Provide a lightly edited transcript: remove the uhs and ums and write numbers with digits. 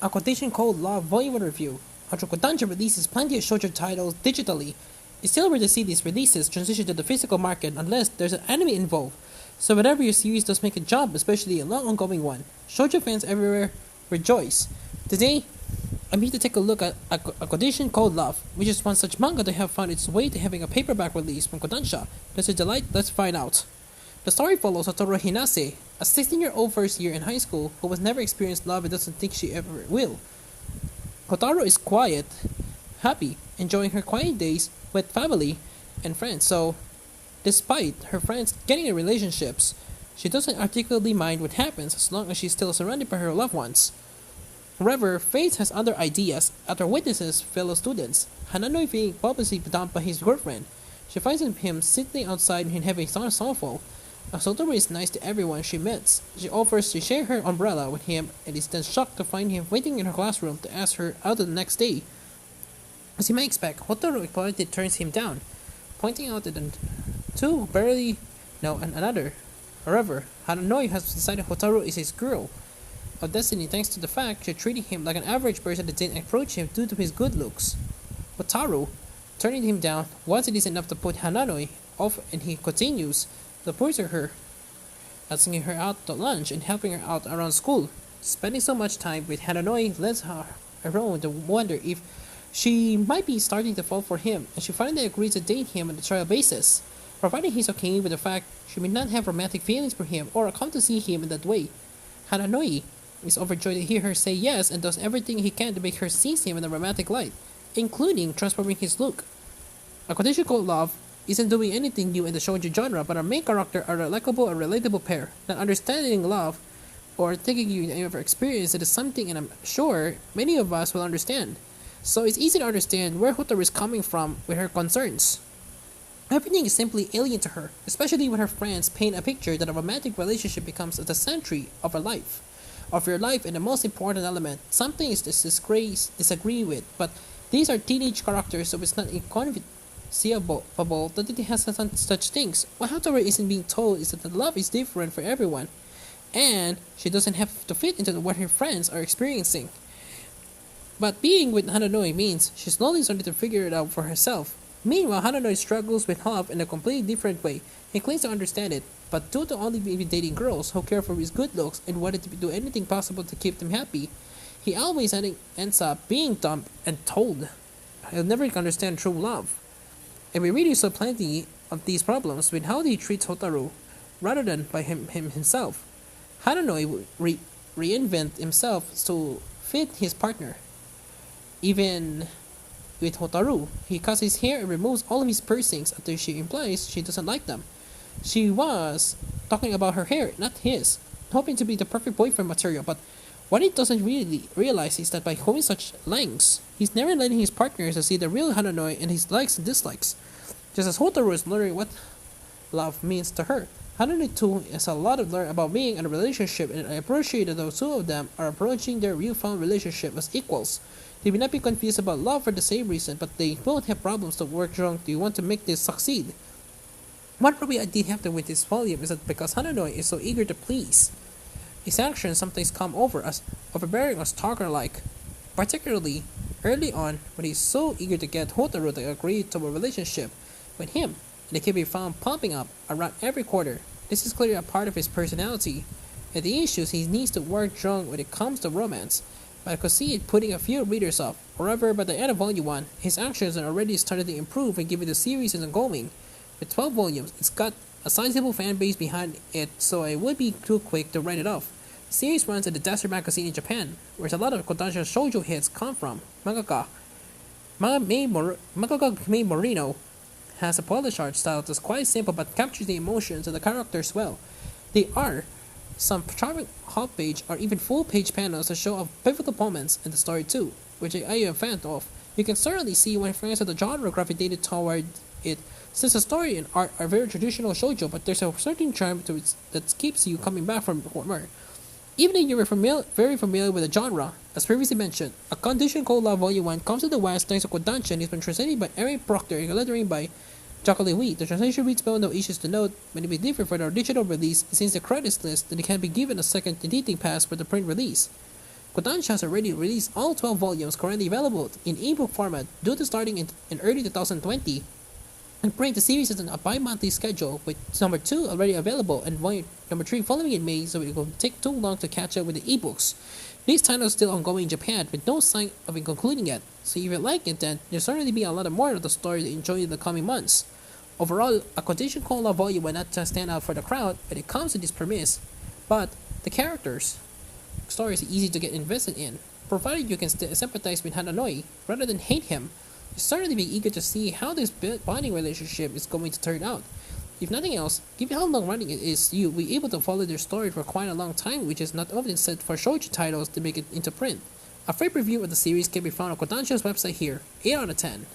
A quotation called Love Volume 1 Review. Although Kodansha releases plenty of shoujo titles digitally, it's still rare to see these releases transition to the physical market unless there's an anime involved. So whatever your series does make a jump, especially a long ongoing one, shoujo fans everywhere rejoice. Today, I'm here to take a look at a quotation called Love, which is one such manga that have found its way to having a paperback release from Kodansha. Does it delight? Let's find out. The story follows Satoru Hinase, a 16-year-old first year in high school who has never experienced love and doesn't think she ever will. Kotaro is quiet, happy, enjoying her quiet days with family and friends. So, despite her friends getting in relationships, she doesn't articulately mind what happens as long as she's still surrounded by her loved ones. However, Fate has other ideas after witnesses fellow students, Hananoi being purposely dumped by his girlfriend. She finds him sitting outside and having a snowfall. Satoru is nice to everyone she meets. She offers to share her umbrella with him and is then shocked to find him waiting in her classroom to ask her out the next day. As you may expect, Hotaru politely turns him down, pointing out that the two barely know one another. However, Hananoi has decided Hotaru is his girl of destiny thanks to the fact she treated him like an average person that didn't approach him due to his good looks. Hotaru, turning him down once it is enough to put Hananoi off, and he continues to pursue her, asking her out to lunch and helping her out around school. Spending so much time with Hananoi lets her alone to wonder if she might be starting to fall for him, and she finally agrees to date him on a trial basis, providing he's okay with the fact she may not have romantic feelings for him or come to see him in that way. Hananoi is overjoyed to hear her say yes and does everything he can to make her see him in a romantic light, including transforming his look. A quotation called Love isn't doing anything new in the shoujo genre, but our main character are a likable and relatable pair. Not understanding love or thinking you ever experienced it is something, and I'm sure many of us will understand. So it's easy to understand where Hotaru is coming from with her concerns. Everything is simply alien to her, especially when her friends paint a picture that a romantic relationship becomes the century of her life. Of your life and the most important element, something is disagree with, but these are teenage characters, so it's not inconceivable that it has such things. What Hotaru isn't being told is that the love is different for everyone, and she doesn't have to fit into what her friends are experiencing. But being with Hananoi means she's slowly starting to figure it out for herself. Meanwhile, Hananoi struggles with love in a completely different way. He claims to understand it, but due to only be dating girls who care for his good looks and wanted to do anything possible to keep them happy, he always ends up being dumped and told he'll never understand true love. And we really saw plenty of these problems with how he treats Hotaru, rather than by himself. Hananoi would reinvent himself to fit his partner. Even with Hotaru, he cuts his hair and removes all of his piercings after she implies she doesn't like them. She was talking about her hair, not his, hoping to be the perfect boyfriend material, but what he doesn't really realize is that by going such lengths, he's never letting his partners to see the real Hananoi and his likes and dislikes. Just as Hotaru is learning what love means to her, Hananoi too has a lot to learn about being in a relationship, and I appreciate that the two of them are approaching their newfound relationship as equals. They may not be confused about love for the same reason, but they both have problems to work wrong. Do you want to make this succeed? One problem I did have to with this volume is that because Hananoi is so eager to please, his actions sometimes come over as overbearing or stalker-like, particularly early on when he's so eager to get Hotaru to agree to a relationship with him, and it can be found popping up around every quarter. This is clearly a part of his personality, and the issues he needs to work wrong when it comes to romance. But I could see it putting a few readers off. However, by the end of Volume 1, his actions are already started to improve and giving the series is ongoing. With 12 volumes, it's got a sizable fan base behind it, so I would be too quick to write it off. The series runs at the Desert Magazine in Japan, where a lot of Kodansha shoujo hits come from. Mangaka Mei Morino has a polished art style that's quite simple but captures the emotions of the characters well. They are some charming half-page or even full-page panels that show off pivotal moments in the story too, which I am a fan of. You can certainly see when fans of the genre gravitated toward it, since the story and art are very traditional shoujo, but there's a certain charm to it that keeps you coming back for more. Even if you were very familiar with the genre, as previously mentioned, A Condition Called Love Volume 1 comes to the West thanks to Kodansha and has been translated by Eric Proctor and lettering by Chocolate Wheat. The translation reads well, no issues to note, but it may differ for the digital release since the credits list that it can be given a second editing pass for the print release. Kodansha has already released all 12 volumes currently available in ebook format due to starting in early 2020, and bring the series on a bi-monthly schedule, with number 2 already available and volume number 3 following in May, so it will take too long to catch up with the ebooks. These titles still ongoing in Japan with no sign of it concluding yet, so if you like it, then there'll certainly be a lot more of the story to enjoy in the coming months. Overall, a quotation Cola volume will not just stand out for the crowd when it comes to this premise, but the characters' story is easy to get invested in, provided you can sympathize with Hananoi rather than hate him. You'll certainly be eager to see how this bonding relationship is going to turn out. If nothing else, given how long running it is, you'll be able to follow their story for quite a long time, which is not often said for shoujo titles to make it into print. A free preview of the series can be found on Kodansha's website here, 8 out of 10.